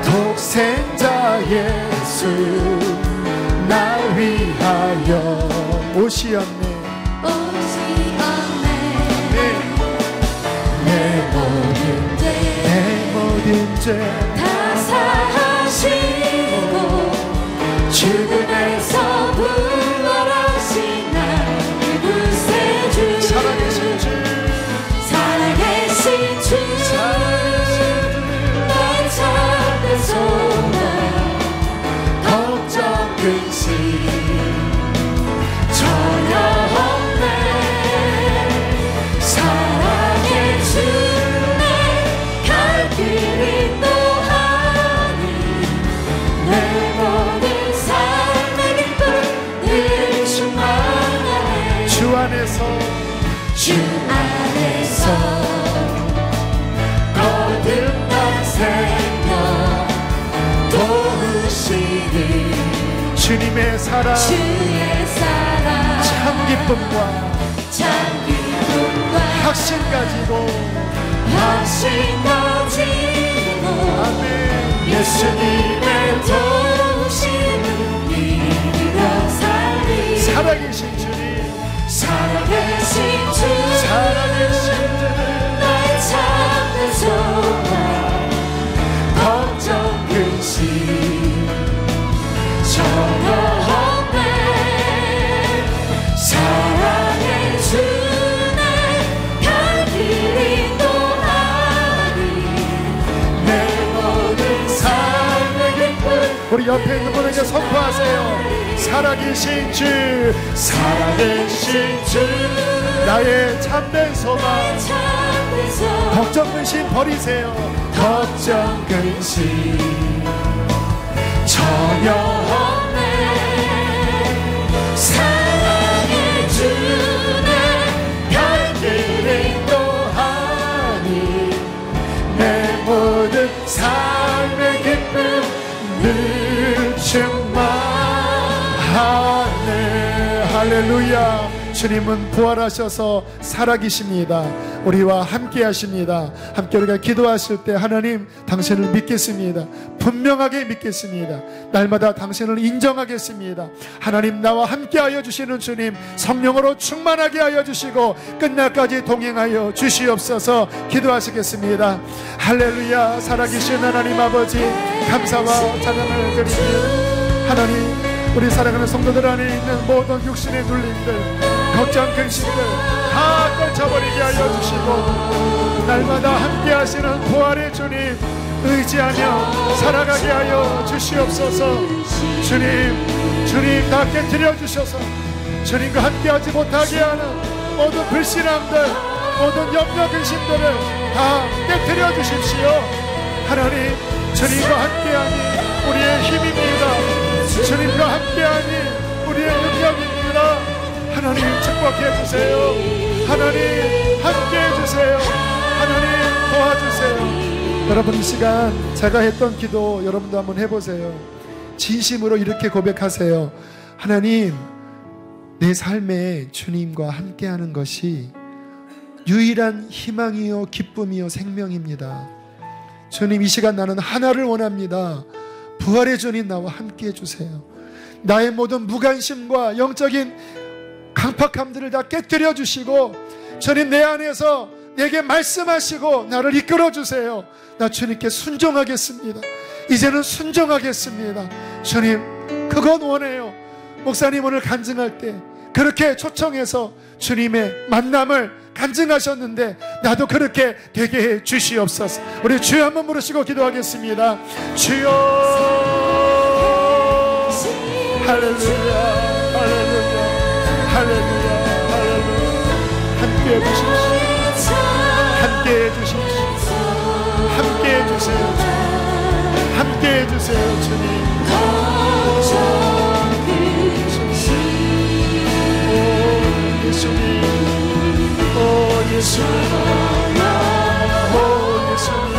독생자 예수 나 위하여 오시었네. 내 모든 죄 다 사하시고 죽음에서 부활하신 날 구세주 살아계신 주 날 찾는 소망 걱정 근심 전혀 없네. 사랑의 주내 갈 길이 또 아니 내 모든 삶의 기쁨 늘 충만하네. 주 안에서 거듭난 생명 도우시니 주님의 사랑 주의 사랑 참 기쁨과 확신 가지고 아멘. 예수님의 도우심을 믿으며 살리. 살아계신 주님 살아계신 주 살아계신 날 찾는 소망 걱정 근심 전혀 없네. 사랑의 주내 갈 길이 또 아니 내 모든 삶의 기쁨. 우리 옆에 있는 분에게 선포하세요. 살아계신 주 나의 참된 소망 걱정 근심 버리세요. 걱정 근심 전혀 없네. 사랑의 주내 갈 길이 또 아니 내 모든 삶의 기쁨 늘 충만하네. 할렐루야. 주님은 부활하셔서 살아계십니다. 우리와 함께 하십니다. 함께 우리가 기도하실 때 하나님 당신을 믿겠습니다. 분명하게 믿겠습니다. 날마다 당신을 인정하겠습니다. 하나님 나와 함께 하여 주시는 주님 성령으로 충만하게 하여 주시고 끝날까지 동행하여 주시옵소서. 기도하시겠습니다. 할렐루야. 살아계신 하나님 아버지 감사와 찬양을 드립니다. 하나님 우리 사랑하는 성도들 안에 있는 모든 육신의 눌림들 걱정 근심들 다 떨쳐버리게 하여 주시고 날마다 함께 하시는 부활의 주님 의지하며 살아가게 하여 주시옵소서. 주님 다 깨뜨려 주셔서 주님과 함께 하지 못하게 하는 모든 불신앙들, 모든 염려 근심들을 다 깨트려 주십시오. 하나님, 주님과 함께하니 우리의 힘입니다. 주님과 함께하니 우리의 능력입니다. 하나님 축복해 주세요. 하나님 함께해 주세요. 하나님 도와주세요. 여러분, 이 시간 제가 했던 기도 여러분도 한번 해보세요. 진심으로 이렇게 고백하세요. 하나님, 내 삶에 주님과 함께하는 것이 유일한 희망이요 기쁨이요 생명입니다. 주님, 이 시간 나는 하나를 원합니다. 부활의 주님, 나와 함께해 주세요. 나의 모든 무관심과 영적인 강팍함들을 다 깨뜨려 주시고 주님, 내 안에서 내게 말씀하시고 나를 이끌어 주세요. 나 주님께 순종하겠습니다. 이제는 순종하겠습니다. 주님, 그건 원해요. 목사님 오늘 간증할 때 그렇게 초청해서 주님의 만남을 간증하셨는데 나도 그렇게 되게 해 주시옵소서. 우리 주여 한번 부르시고 기도하겠습니다. 주여, 할렐루야, 할렐루야, 할렐루야, 할렐루야. 함께해 주십시오. 함께해 주십시오. 함께해 주세요. 함께해 주세요. 주님, 오 예수님, 오 예수님, 오 예수님.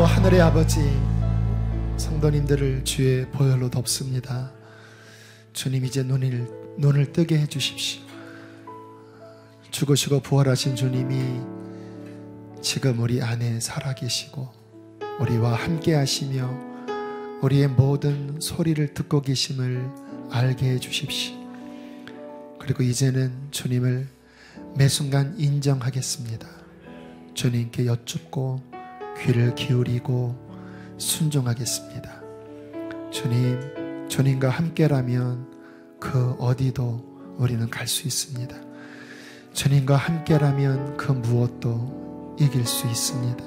하늘의 아버지, 성도님들을 주의 보혈로 덮습니다. 주님, 이제 눈을 뜨게 해주십시오. 죽으시고 부활하신 주님이 지금 우리 안에 살아계시고 우리와 함께 하시며 우리의 모든 소리를 듣고 계심을 알게 해주십시오. 그리고 이제는 주님을 매 순간 인정하겠습니다. 주님께 여쭙고 귀를 기울이고 순종하겠습니다. 주님, 주님과 함께라면 그 어디도 우리는 갈 수 있습니다. 주님과 함께라면 그 무엇도 이길 수 있습니다.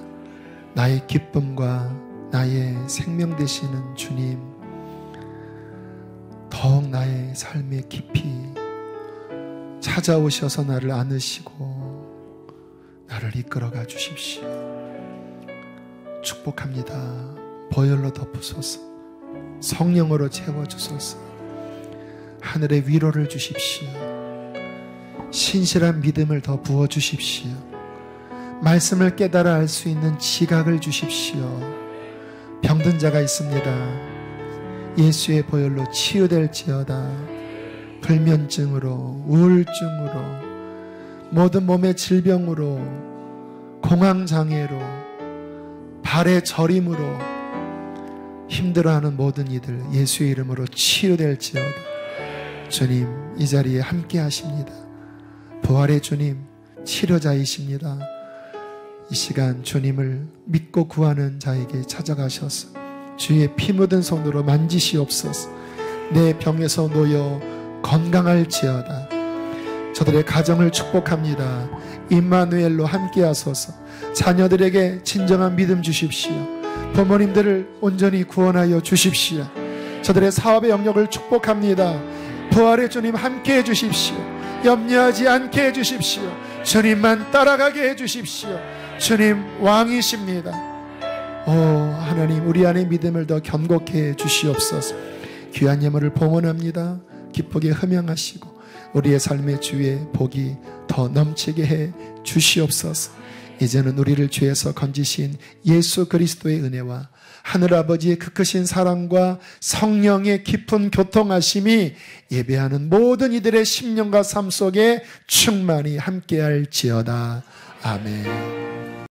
나의 기쁨과 나의 생명 되시는 주님, 더욱 나의 삶에 깊이 찾아오셔서 나를 안으시고 나를 이끌어가 주십시오. 축복합니다. 보혈로 덮으소서. 성령으로 채워주소서. 하늘의 위로를 주십시오. 신실한 믿음을 더 부어주십시오. 말씀을 깨달아 알 수 있는 지각을 주십시오. 병든 자가 있습니다. 예수의 보혈로 치유될지어다. 불면증으로, 우울증으로, 모든 몸의 질병으로, 공황장애로, 발의 저림으로 힘들어하는 모든 이들 예수의 이름으로 치유될지어다. 주님, 이 자리에 함께 하십니다. 부활의 주님, 치료자이십니다. 이 시간 주님을 믿고 구하는 자에게 찾아가셔서 주의 피 묻은 손으로 만지시옵소서. 내 병에서 놓여 건강할지어다. 저들의 가정을 축복합니다. 임마누엘로 함께 하소서. 자녀들에게 진정한 믿음 주십시오. 부모님들을 온전히 구원하여 주십시오. 저들의 사업의 영역을 축복합니다. 부활의 주님 함께 해주십시오. 염려하지 않게 해주십시오. 주님만 따라가게 해주십시오. 주님 왕이십니다. 오 하나님, 우리 안에 믿음을 더 견고케 해 주시옵소서. 귀한 예물을 봉헌합니다. 기쁘게 흠양하시고 우리의 삶의 주의 복이 더 넘치게 해 주시옵소서. 이제는 우리를 죄에서 건지신 예수 그리스도의 은혜와 하늘아버지의 그 크신 사랑과 성령의 깊은 교통하심이 예배하는 모든 이들의 심령과 삶 속에 충만히 함께할지어다. 아멘.